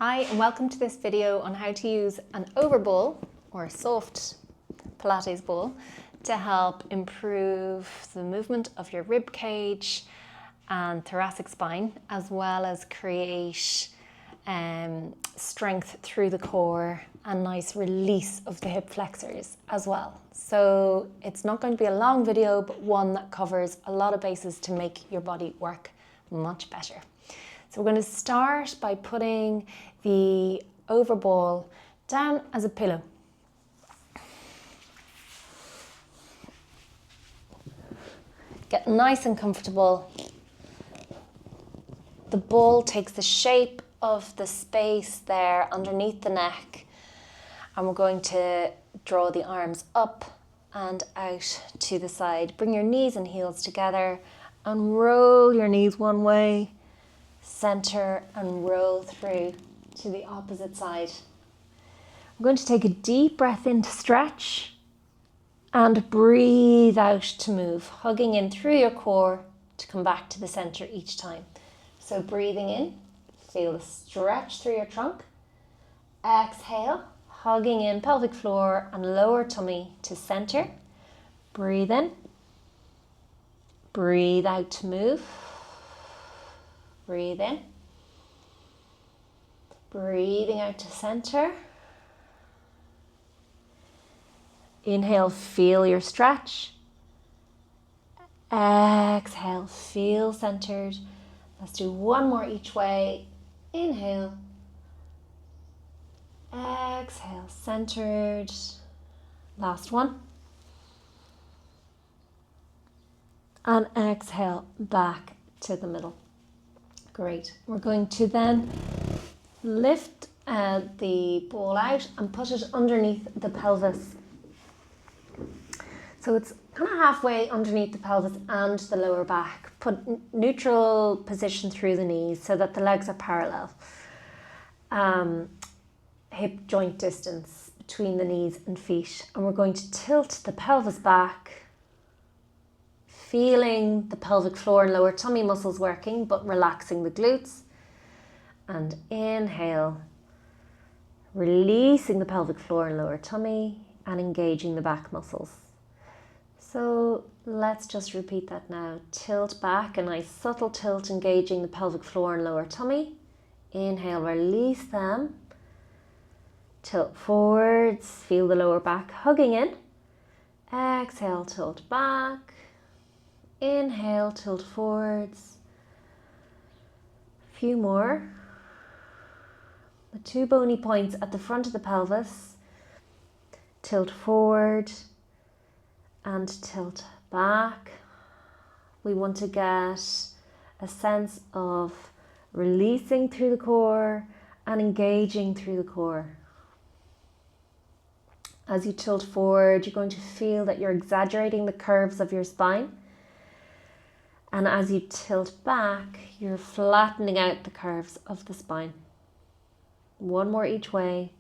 Hi and welcome to this video on how to use an over ball or a soft Pilates ball to help improve the movement of your rib cage and thoracic spine, as well as create strength through the core and nice release of the hip flexors as well. So it's not going to be a long video, but one that covers a lot of bases to make your body work much better. So we're going to start by putting the over ball down as a pillow. Get nice and comfortable. The ball takes the shape of the space there underneath the neck, and we're going to draw the arms up and out to the side. Bring your knees and heels together and roll your knees one way, center and roll through to the opposite side. I'm going to take a deep breath in to stretch and breathe out to move, hugging in through your core to come back to the center each time. So breathing in, feel the stretch through your trunk. Exhale, hugging in pelvic floor and lower tummy to center. Breathe in, breathe out to move. Breathe in, breathing out to center. Inhale, feel your stretch. Exhale, feel centered. Let's do one more each way. Inhale. Exhale, centered. Last one. And exhale, back to the middle. Great. We're going to then lift the ball out and put it underneath the pelvis. So it's kind of halfway underneath the pelvis and the lower back. Put neutral position through the knees so that the legs are parallel. Hip joint distance between the knees and feet. And we're going to tilt the pelvis back, feeling the pelvic floor and lower tummy muscles working, but relaxing the glutes. And inhale, releasing the pelvic floor and lower tummy and engaging the back muscles. So let's just repeat that now. Tilt back, a nice subtle tilt, engaging the pelvic floor and lower tummy. Inhale, release them. Tilt forwards, feel the lower back hugging in. Exhale, tilt back. Inhale, tilt forwards. A few more. The two bony points at the front of the pelvis. Tilt forward and tilt back. We want to get a sense of releasing through the core and engaging through the core. As you tilt forward, you're going to feel that you're exaggerating the curves of your spine. And as you tilt back, you're flattening out the curves of the spine. One more each way.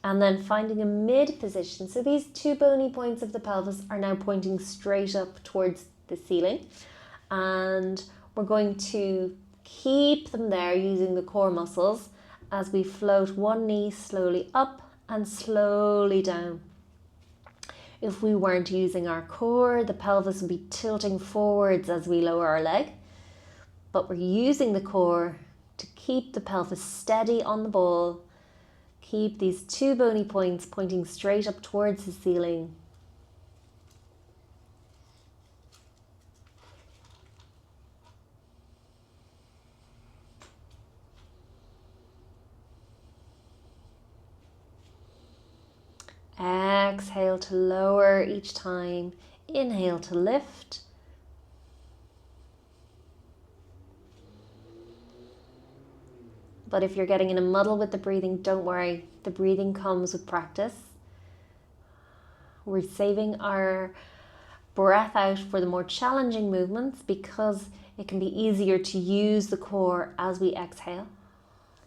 And then finding a mid position. So these two bony points of the pelvis are now pointing straight up towards the ceiling. And we're going to keep them there using the core muscles as we float one knee slowly up and slowly down. If we weren't using our core, the pelvis would be tilting forwards as we lower our leg. But we're using the core to keep the pelvis steady on the ball. Keep these two bony points pointing straight up towards the ceiling. Exhale to lower each time. Inhale to lift. But if you're getting in a muddle with the breathing, don't worry. The breathing comes with practice. We're saving our breath out for the more challenging movements because it can be easier to use the core as we exhale.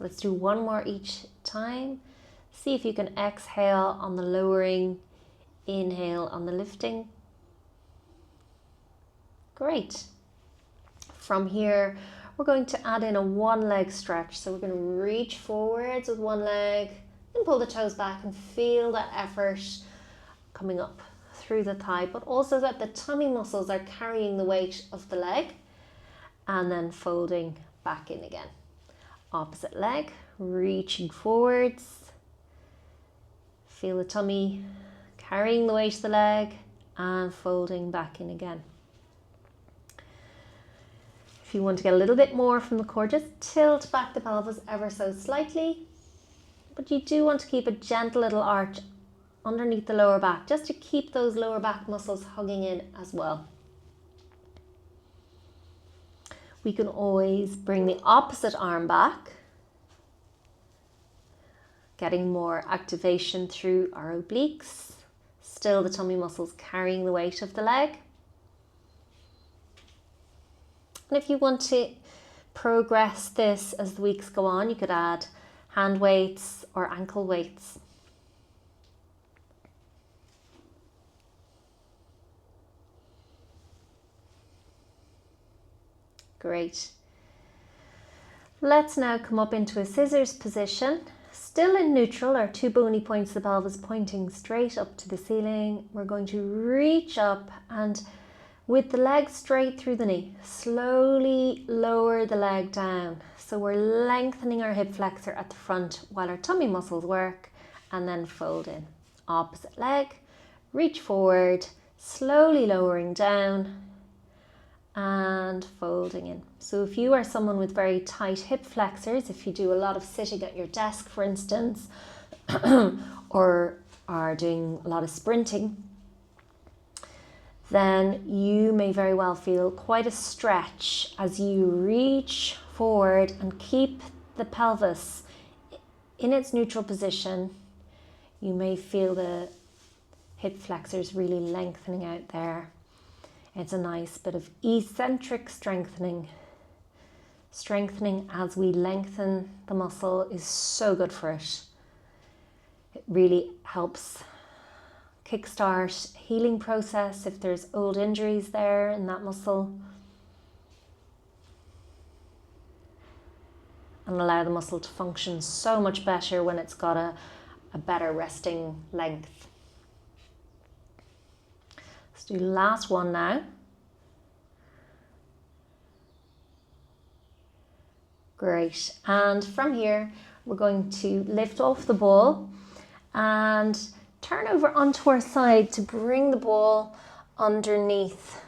Let's do one more each time. See if you can exhale on the lowering, inhale on the lifting. Great. From here, we're going to add in a one leg stretch. So we're going to reach forwards with one leg and pull the toes back and feel that effort coming up through the thigh, but also that the tummy muscles are carrying the weight of the leg, and then folding back in again. Opposite leg, reaching forwards. Feel the tummy carrying the weight of the leg and folding back in again. If you want to get a little bit more from the core, just tilt back the pelvis ever so slightly, but you do want to keep a gentle little arch underneath the lower back, just to keep those lower back muscles hugging in as well. We can always bring the opposite arm back, getting more activation through our obliques. Still the tummy muscles carrying the weight of the leg. And if you want to progress this as the weeks go on, you could add hand weights or ankle weights. Great. Let's now come up into a scissors position. Still in neutral, our two bony points of the pelvis pointing straight up to the ceiling. We're going to reach up and with the leg straight through the knee, slowly lower the leg down. So we're lengthening our hip flexor at the front while our tummy muscles work, and then fold in. Opposite leg, reach forward, slowly lowering down and folding in. So if you are someone with very tight hip flexors, if you do a lot of sitting at your desk, for instance, or are doing a lot of sprinting, then you may very well feel quite a stretch as you reach forward and keep the pelvis in its neutral position. You may feel the hip flexors really lengthening out there. It's a nice bit of eccentric strengthening. Strengthening as we lengthen the muscle is so good for it. It really helps kickstart healing process if there's old injuries there in that muscle, and allow the muscle to function so much better when it's got a better resting length. Let's do the last one now. Great. And from here, we're going to lift off the ball and turn over onto our side to bring the ball underneath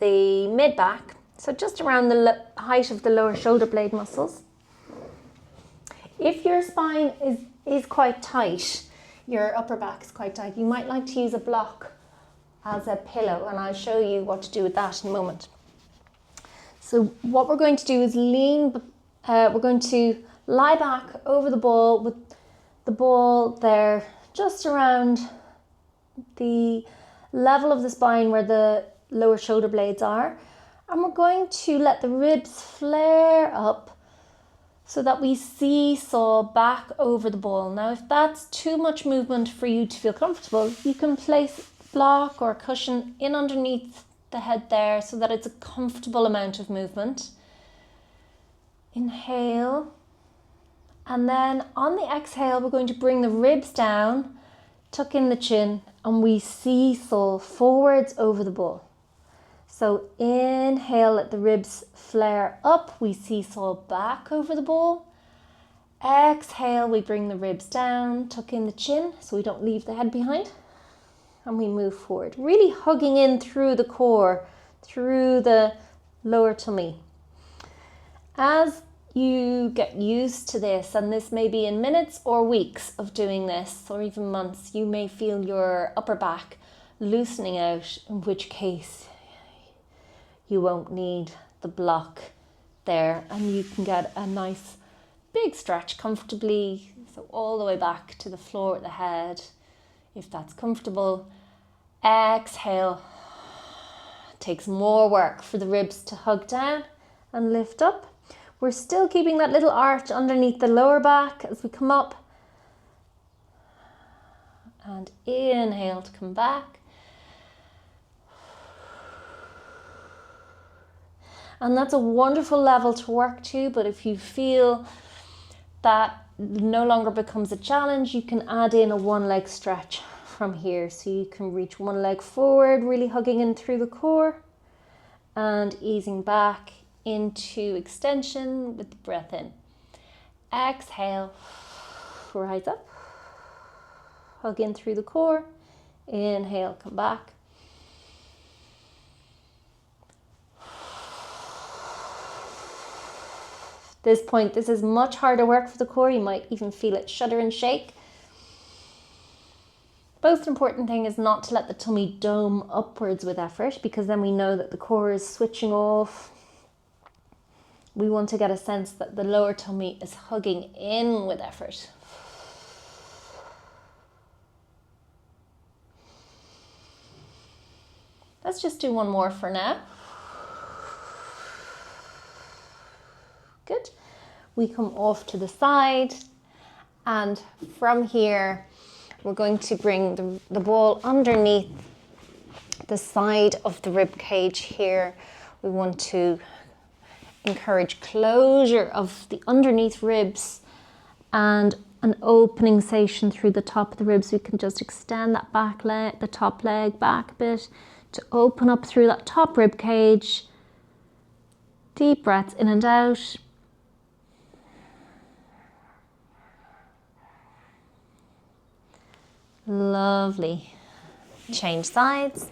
the mid-back, so just around the height of the lower shoulder blade muscles. If your spine is quite tight, your upper back is quite tight, you might like to use a block as a pillow, and I'll show you what to do with that in a moment. So what we're going to do is we're going to lie back over the ball with the ball there just around the level of the spine where the lower shoulder blades are, and we're going to let the ribs flare up so that we seesaw back over the ball. Now if that's too much movement for you to feel comfortable, you can place a block or a cushion in underneath the head there so that it's a comfortable amount of movement. Inhale. And then on the exhale, we're going to bring the ribs down, tuck in the chin, and we seesaw forwards over the ball. So inhale, let the ribs flare up, we seesaw back over the ball. Exhale, we bring the ribs down, tuck in the chin so we don't leave the head behind, and we move forward, really hugging in through the core, through the lower tummy. As you get used to this, and this may be in minutes or weeks of doing this, or even months, you may feel your upper back loosening out, in which case you won't need the block there, and you can get a nice big stretch comfortably, so all the way back to the floor at the head, if that's comfortable. Exhale. It takes more work for the ribs to hug down and lift up. We're still keeping that little arch underneath the lower back as we come up. And inhale to come back. And that's a wonderful level to work to, but if you feel that no longer becomes a challenge, you can add in a one leg stretch from here. So you can reach one leg forward, really hugging in through the core and easing back into extension with the breath in. Exhale, rise up, hug in through the core, inhale, come back. This point, this is much harder work for the core. You might even feel it shudder and shake. Most important thing is not to let the tummy dome upwards with effort, because then we know that the core is switching off. We want to get a sense that the lower tummy is hugging in with effort. Let's just do one more for now. Good. We come off to the side, and from here we're going to bring the ball underneath the side of the rib cage here. We want to encourage closure of the underneath ribs and an opening sensation through the top of the ribs. We can just extend that back leg, the top leg back a bit to open up through that top rib cage. Deep breaths in and out. Lovely. Change sides.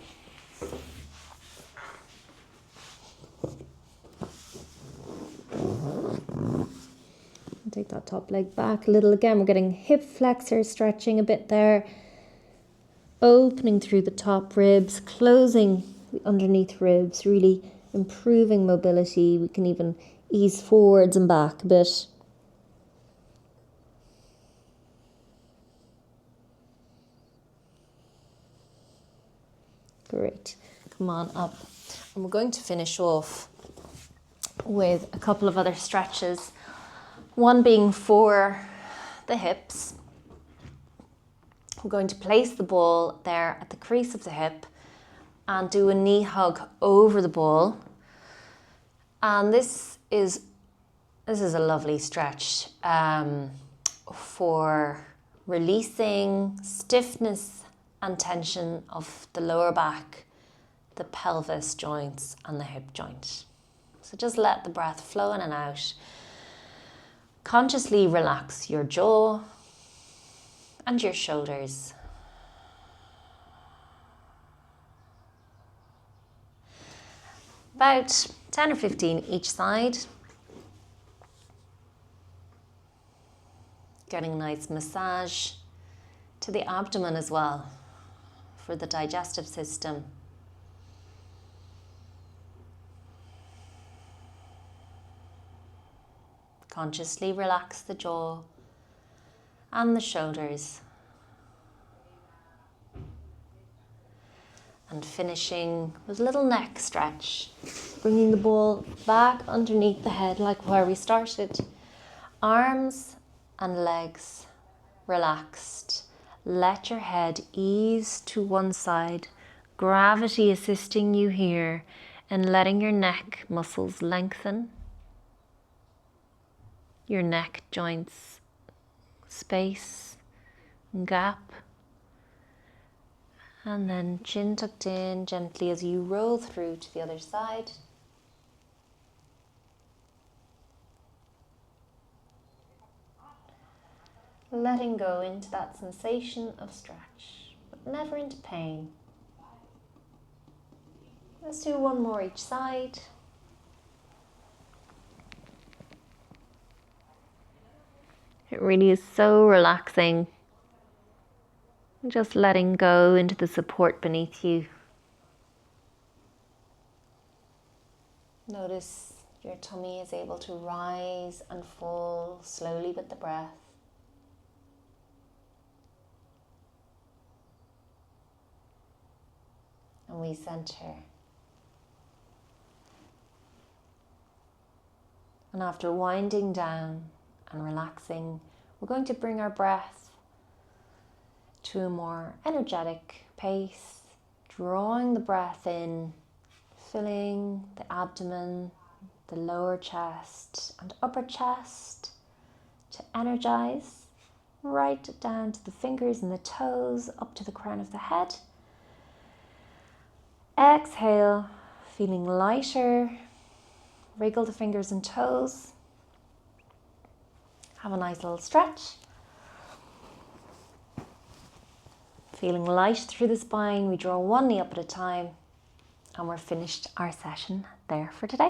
Take that top leg back a little again. We're getting hip flexor stretching a bit there. Opening through the top ribs, closing the underneath ribs, really improving mobility. We can even ease forwards and back a bit. Great. Come on up. And we're going to finish off with a couple of other stretches. One being for the hips. We're going to place the ball there at the crease of the hip and do a knee hug over the ball. And this is a lovely stretch for releasing stiffness and tension of the lower back, the pelvis joints and the hip joint. So just let the breath flow in and out. Consciously relax your jaw and your shoulders. About 10 or 15 each side. Getting a nice massage to the abdomen as well for the digestive system. Consciously relax the jaw and the shoulders. And finishing with a little neck stretch. Bringing the ball back underneath the head like where we started. Arms and legs relaxed. Let your head ease to one side. Gravity assisting you here and letting your neck muscles lengthen. Your neck joints space and gap. And then chin tucked in gently as you roll through to the other side. Letting go into that sensation of stretch, but never into pain. Let's do one more each side. It really is so relaxing. Just letting go into the support beneath you. Notice your tummy is able to rise and fall slowly with the breath. And we center. And after winding down and relaxing, we're going to bring our breath to a more energetic pace, drawing the breath in, filling the abdomen, the lower chest and upper chest to energize right down to the fingers and the toes, up to the crown of the head. Exhale, feeling lighter. Wriggle the fingers and toes. Have a nice little stretch. Feeling light through the spine, we draw one knee up at a time, and we're finished our session there for today.